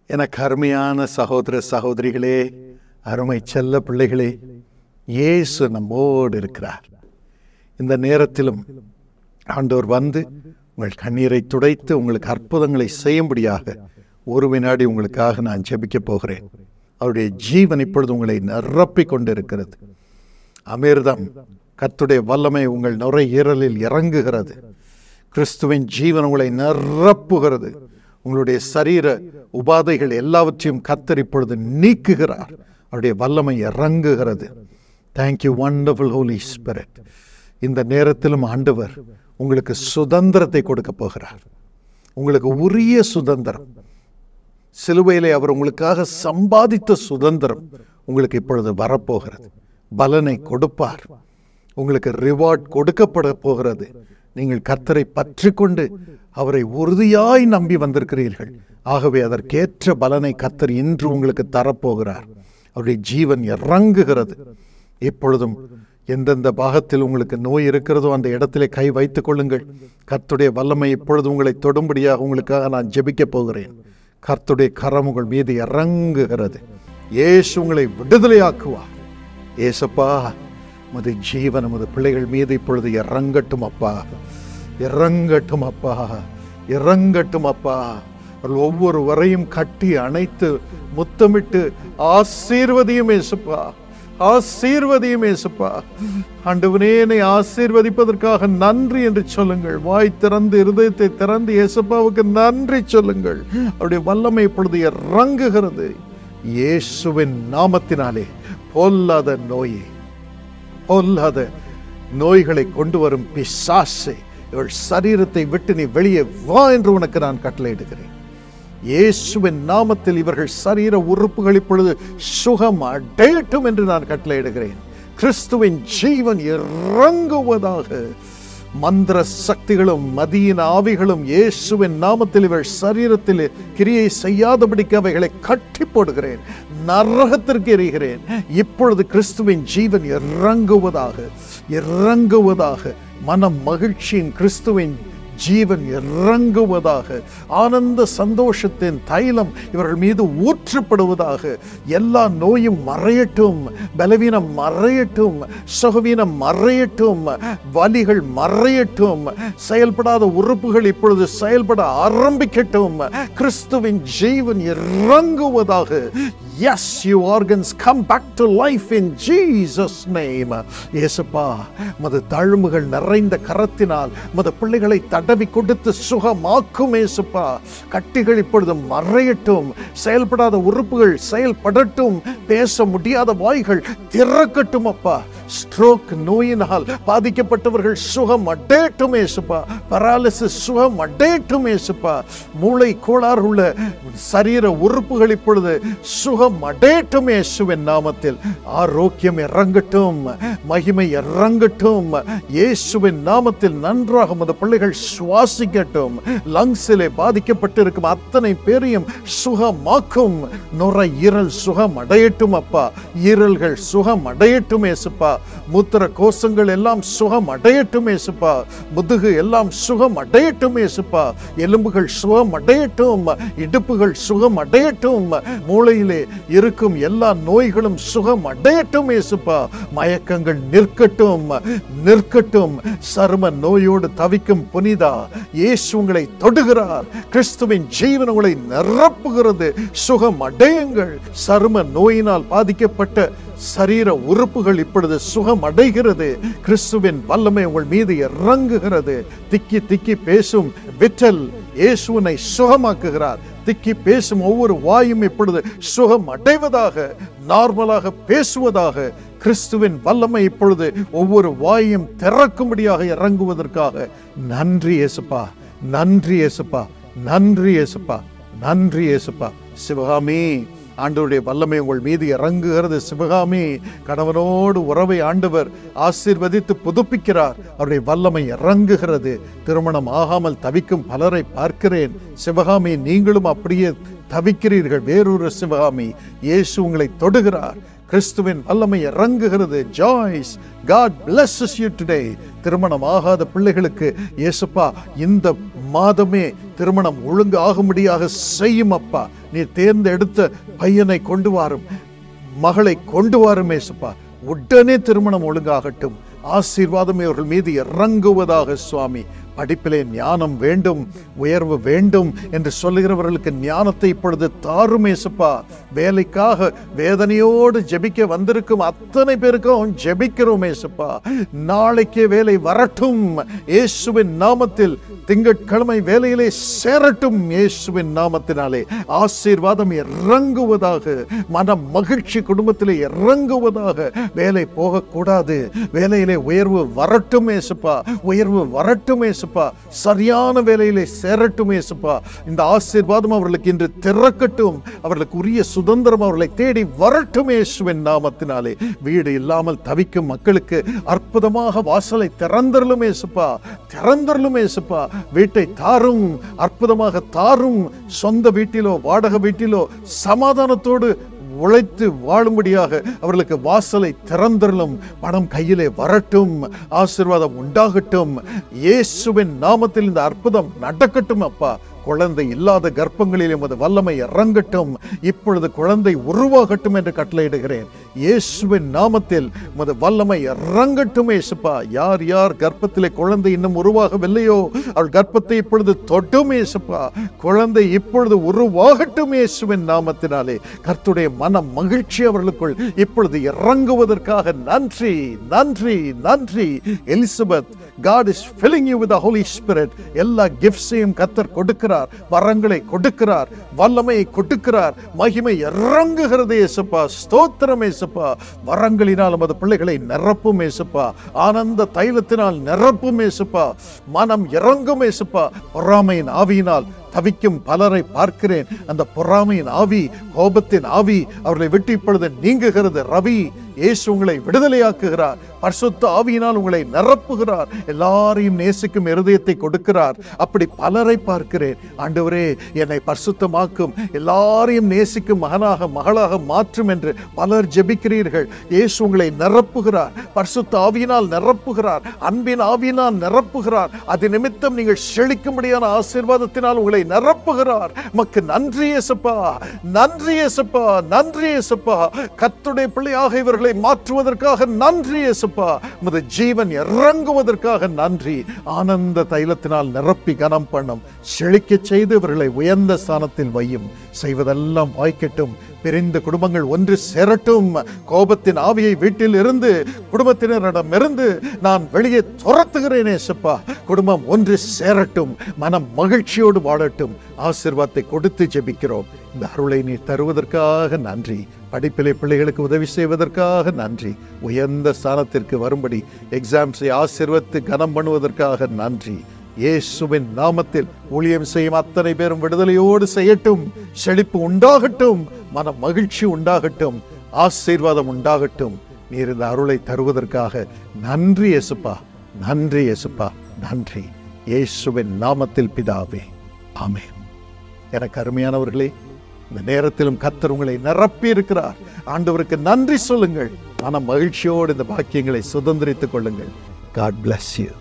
எனக்கு அருமையான சகோதர சகோதரிகளே, அருமை செல்ல பிள்ளைகளே, இயேசு நம்மோடு இருக்கிறார். இந்த நேரத்திலும் ஆண்டவர் வந்து உங்கள் கண்ணீரை துடைத்து உங்களுக்கு அற்புதங்களை செய்யும்படியாக ஒரு வினாடி உங்களுக்காக நான் ஜெபிக்கப் போகிறேன். அவருடைய ஜீவன் இப்பொழுது உங்களை நிரப்பிக் கொண்டிருக்கிறது. அமிர்தம், கர்த்தருடைய வல்லமை உங்கள் நுரையீரலில் இறங்குகிறது. கிறிஸ்துவின் ஜீவன் உங்களை நிரப்புகிறது. உங்களுடைய சரீர உபாதைகள் எல்லாவற்றையும் கர்த்தர் இப்பொழுது நீக்குகிறார். அவருடைய வல்லமை இறங்குகிறது. Thank you wonderful holy spirit. இந்த நேரத்திலும் ஆண்டவர் உங்களுக்கு சுதந்திரத்தை கொடுக்க போகிறார். உங்களுக்கு உரிய சுதந்திரம், சிலுவையிலே அவர் உங்களுக்காக சம்பாதித்த சுதந்திரம் உங்களுக்கு இப்பொழுது வரப்போகிறது. பலனை கொடுப்பார். உங்களுக்கு ரிவார்ட் கொடுக்கப்பட போகிறது. நீங்கள் கர்த்தரை பற்றி கொண்டு அவரை உறுதியாய் நம்பி வந்திருக்கிறீர்கள். ஆகவே அதற்கேற்ற பலனை கர்த்தர் இன்று உங்களுக்கு தரப்போகிறார். அவருடைய ஜீவன் இறங்குகிறது. இப்பொழுதும் எந்தெந்த பாகத்தில் உங்களுக்கு நோய் இருக்கிறதோ அந்த இடத்திலே கை வைத்துக் கொள்ளுங்கள். கர்த்தருடைய வல்லமை இப்பொழுது உங்களை தொடும்படியாக உங்களுக்காக நான் ஜெபிக்கப் போகிறேன். கர்த்தருடைய கரம் உங்கள் மீது இறங்குகிறது. இயேசு உங்களை விடுதலையாக்குவார். ஏசப்பா, உமது ஜீவன் உமது பிள்ளைகள் மீது இப்பொழுது இறங்கட்டும் அப்பா, இறங்கட்டும் அப்பா, இறங்கட்டும் அப்பா. அவர்கள் ஒவ்வொருவரையும் கட்டி அணைத்து முத்தமிட்டு ஆசீர்வதியும் ஏசப்பா, ஆசீர்வதியும் ஏசப்பா. ஆண்டவனே, என்னை ஆசீர்வதிப்பதற்காக நன்றி என்று சொல்லுங்கள். வாய் திறந்து இருதயத்தை திறந்து ஏசப்பாவுக்கு நன்றி சொல்லுங்கள். அவருடைய வல்லமை இப்பொழுது இறங்குகிறது. இயேசுவின் நாமத்தினாலே பொல்லாத நோயை, பொல்லாத நோய்களை கொண்டு வரும் பிசாசே, இவள் சரீரத்தை விட்டு நீ வெளியே வா என்று உனக்கு நான் கட்டளையிடுகிறேன். இயேசுவின் நாமத்தில் இவர்கள் சரீர உறுப்புகள் இப்பொழுது சுகம் அடையட்டும் என்று நான் கட்டளையிடுகிறேன். கிறிஸ்துவின் ஜீவன் இறங்குவதாக. மந்திர சக்திகளும் மதியின் ஆவிகளும் இயேசுவின் நாமத்தில் இவள் சரீரத்தில் கிரியை செய்யாதபடிக்கு அவைகளை கட்டி போடுகிறேன், நரகத்திற்கு எறிகிறேன். இப்பொழுது கிறிஸ்துவின் ஜீவன் இறங்குவதாக, இறங்குவதாக. மனம் மகிழ்ச்சியின் கிறிஸ்துவின் ஜீவன் இறங்குவதாக. ஆனந்த சந்தோஷத்தின் தைலம் இவர்கள் மீது ஊற்றப்படுவதாக. எல்லா நோயும் மறையட்டும், பலவீனம் மறையட்டும், சுகவீனம் மறையட்டும், வலிகள் மறையட்டும். செயல்படாத உறுப்புகள் இப்பொழுது செயல்பட ஆரம்பிக்கட்டும். கிறிஸ்துவின் ஜீவன் இறங்குவதாக. Yes, you organs come back to life in Jesus' name. ஏசப்பா, மது தழும்புகள் நிறைந்த கரத்தினால் மது பிள்ளைகளை தடவி கொடுத்து சுகமாக்கும் ஏசப்பா. கட்டிகள் இப்பொழுது மறையட்டும், செயல்படாத உறுப்புகள் செயல்படட்டும், பேச முடியாத வாய்கள் திறக்கட்டும் அப்பா. ஸ்ட்ரோக் நோயினால் பாதிக்கப்பட்டவர்கள் சுகம் அடையட்டும் ஏசப்பா. பராலிசிஸ் சுகம் அடையட்டும் ஏசப்பா. மூளை கோளாறு உள்ள சரீர உறுப்புகள் இப்பொழுது சுகம் அடையட்டும் இயேசுவின் நாமத்தில். ஆரோக்கியம் இறங்கட்டும், மகிமை இறங்கட்டும் இயேசுவின் நாமத்தில். நன்றாக மத பிள்ளைகள் சுவாசிக்கட்டும். லங்ஸிலே பாதிக்கப்பட்டிருக்கும் அத்தனை பேரையும் சுகமாக்கும். நுரையீரல் சுகம் அடையட்டும் அப்பா. ஈரல்கள் சுகம் அடையட்டும் ஏசப்பா. மூத்திர கோஷங்கள் எல்லாம் சுகம் அடையட்டும் ஏசப்பா. முதுகு எல்லாம் சுகம் அடையட்டும் ஏசப்பா. எலும்புகள் சுகம் அடையட்டும், இடுப்புகள் சுகம் அடையட்டும். மூளையிலே இருக்கும் எல்லா நோய்களும் சுகம் அடையட்டும் ஏசப்பா. மயக்கங்கள் நிற்கட்டும், நிற்கட்டும். சரும நோயோடு தவிக்கும் புனிதா, இயேசு உங்களை தொடுகிறார். கிறிஸ்துவின் ஜீவன் உங்களை நிரப்புகிறது. சுகம் அடையுங்கள். சரும நோயினால் பாதிக்கப்பட்ட சரீர உறுப்புகள் இப்பொழுது சுகம் அடைகிறது. கிறிஸ்துவின் வல்லமை உங்கள் மீது இறங்குகிறது. திக்கி திக்கி பேசும் விட்டல் இயேசுவை சுகமாக்குகிறார். திக்கி பேசும் ஒவ்வொரு வாயும் இப்பொழுது சுகம் அடைவதாக, நார்மலாக பேசுவதாக. கிறிஸ்துவின் வல்லமை இப்பொழுது ஒவ்வொரு வாயும் திறக்கும்படியாக இறங்குவதற்காக நன்றி இயேசுப்பா, நன்றி இயேசுப்பா, நன்றி இயேசுப்பா, நன்றி இயேசுப்பா. சிவகாமி, ஆண்டவருடைய வல்லமை உங்கள் மீது இறங்குகிறது. சிவகாமி, கணவனோடு உறவை ஆண்டவர் ஆசீர்வதித்து புதுப்பிக்கிறார். அவருடைய வல்லமை இறங்குகிறது. திருமணம் ஆகாமல் தவிக்கும் பலரை பார்க்கிறேன். சிவகாமி, நீங்களும் அப்படியே தவிக்கிறீர்கள். வேறொரு சிவகாமி, இயேசு உங்களை தொடுகிறார். கிறிஸ்துவின் வல்லமை இறங்குகிறது. Joyce, God blesses you today. திருமணம் ஆகாத பிள்ளைகளுக்கு இயேசுப்பா இந்த மாதமே திருமணம் ஒழுங்கு ஆகும்படியாக செய்யும் அப்பா. நீ தேர்ந்தெடுத்த பையனை கொண்டு வாரும், மகளை கொண்டு வாரும் இயேசுப்பா. உடனே திருமணம் ஒழுங்காகட்டும். ஆசீர்வாதம் இவர்கள் மீது இறங்குவதாக சுவாமி. படிப்பிலே ஞானம் வேண்டும், உயர்வு வேண்டும் என்று சொல்லுகிறவர்களுக்கு ஞானத்தை இப்பொழுது தாரும் இயேசுப்பா. வேலைக்காக வேதனையோடு ஜெபிக்க வந்திருக்கும் அத்தனை பேருக்கும் ஜெபிக்கிறோம் இயேசுப்பா. நாளைக்கே வேலை வரட்டும் இயேசுவின் நாமத்தில். திங்கட்கிழமை வேலையிலே சேரட்டும் இயேசுவின் நாமத்தினாலே. ஆசீர்வாதம் இறங்குவதாக, மன மகிழ்ச்சி குடும்பத்திலே இறங்குவதாக. வேலை போகக்கூடாது, வேலையிலே உயர்வு வரட்டும் இயேசுப்பா, உயர்வு வரட்டும் இயேசுப்பா. சரியான வேலையிலே சேரட்டும் இயேசுப்பா. இந்த ஆசீர்வாதம் அவர்களுக்கு இன்று திறக்கட்டும். அவர்களுக்கு உரிய சுதந்திரம் அவர்களை தேடி வரட்டும் இயேசுவின் நாமத்தினாலே. வீடு இல்லாமல் தவிக்கும் மக்களுக்கு அற்புதமாக வாசலை திறந்தருளும் இயேசுப்பா, திறந்தருளும் இயேசுப்பா. வீட்டை தாரும், அற்புதமாக தாரும். சொந்த வீட்டிலோ வாடகை வீட்டிலோ சமாதானத்தோடு உழைத்து வாழும்படியாக அவர்களுக்கு வாசலை திறந்தருளும். பணம் கையிலே வரட்டும், ஆசீர்வாதம் உண்டாகட்டும். இயேசுவின் நாமத்தில் இந்த அற்புதம் நடக்கட்டும் அப்பா. குழந்தை இல்லாத கர்ப்பங்களில் எமது வல்லமை இறங்கட்டும். இப்பொழுது குழந்தை உருவாகட்டும் என்று கட்டளையிடுகிறேன். இயேசுவின் நாமத்தில் உமது வல்லமை இறங்கட்டும் இயேசுப்பா. யார் யார் கர்ப்பத்திலே குழந்தை இன்னும் உருவாகவில்லையோ அவள் கர்ப்பத்தை இப்பொழுது தொட்டும் இயேசுப்பா. குழந்தை இப்பொழுது உருவாகட்டும் இயேசுவின் நாமத்தினாலே. கர்த்தருடைய மன மகிழ்ச்சி அவர்களுக்குள் இப்பொழுது இறங்குவதற்காக நன்றி, நன்றி, நன்றி. Elizabeth, God is filling you with the Holy Spirit. எல்லா கிஃப்ட்ஸையும் கர்த்தர் கொடுக்கிறார், வரங்களை கொடுக்கிறார், வல்லமையை கொடுக்கிறார். மகிமை இறங்குகிறது இயேசுப்பா. ஸ்தோத்திரம் இயேசுப்பா. வரங்களினால் நமது பிள்ளைகளை நிரப்பும் இயேசுப்பா. ஆனந்த தைலத்தினால் நிரப்பும் இயேசுப்பா. மனம் இறங்கும் இயேசுப்பா. பொறாமையின் ஆவியினால் தவிக்கும் பலரை பார்க்கிறேன். அந்த பொறாமையின் ஆவி, கோபத்தின் ஆவி அவர்களை விட்டு இப்பொழுது நீங்குகிறது. ரவி, இயேசு உங்களை விடுதலையாக்குகிறார். பரிசுத்த ஆவியினால் உங்களை நிரப்புகிறார். எல்லாரையும் நேசிக்கும் இருதயத்தை கொடுக்கிறார். அப்படி பலரை பார்க்கிறேன். ஆண்டவரே, என்னை பரிசுத்தமாக்கும், எல்லாரையும் நேசிக்கும் மகனாக மகளாக மாற்றும் என்று பலர் ஜெபிக்கிறீர்கள். இயேசு உங்களை நிரப்புகிறார். பரிசுத்த ஆவியினால் நிரப்புகிறார். அன்பின் ஆவியினால் நிரப்புகிறார். அது நிமித்தம் நீங்கள் செழிக்கும்படியான ஆசீர்வாதத்தினால் உங்களை நிரப்புகிறார். உமக்கு நன்றி இயேசுப்பா, நன்றி இயேசுப்பா, நன்றி இயேசுப்பா. கர்த்தருடைய பிள்ளையாக இவர்களை மாற்றுவதற்காக நன்றி இயேசுப்பா. உமது ஜீவன் இறங்குவதற்காக நன்றி. ஆனந்த தைலத்தினால் நிரப்பி கனம் பண்ணும், செழிக்க செய்து இவர்களை உயர்ந்த ஸ்தானத்தில் வையும். செய்வதெல்லாம் வாய்க்கட்டும். பிரிந்த குடும்பங்கள் ஒன்று சேரட்டும். கோபத்தின் ஆவியை வீட்டில் இருந்து, குடும்பத்தினரிடமிருந்து நான் வெளியே துரத்துகிறேன் இயேசுப்பா. குடும்பம் ஒன்று சேரட்டும், மனம் மகிழ்ச்சியோடு வாழட்டும். ஆசீர்வாதத்தை கொடுத்து ஜெபிக்கிறோம். இந்த அருளை நீ தருவதற்காக நன்றி. படிப்பிலே பிள்ளைகளுக்கு உதவி செய்வதற்காக நன்றி. உயர்ந்த ஸ்தானத்திற்கு வரும்படி எக்ஸாம்ஸை ஆசீர்வதித்து கனம் பண்ணுவதற்காக நன்றி. இயேசுவின் நாமத்தில் ஊழியம் செய்யும் அத்தனை பேரும் விடுதலையோடு செய்யட்டும். செழிப்பு உண்டாகட்டும், மன மகிழ்ச்சி உண்டாகட்டும், ஆசீர்வாதம் உண்டாகட்டும். நீர் இந்த அருளை தருவதற்காக நன்றி இயேசுப்பா, நன்றி இயேசுப்பா, நன்றி. இயேசுவின் நாமத்தில் பிதாவே, ஆமென். எனக்கு அருமையானவர்களே, இந்த நேரத்திலும் கர்த்தர் உங்களை நிரப்பி இருக்கிறார். ஆண்டவருக்கு நன்றி சொல்லுங்கள். மன மகிழ்ச்சியோடு இந்த பாக்கியங்களை சுதந்திரித்துக் கொள்ளுங்கள். God bless you.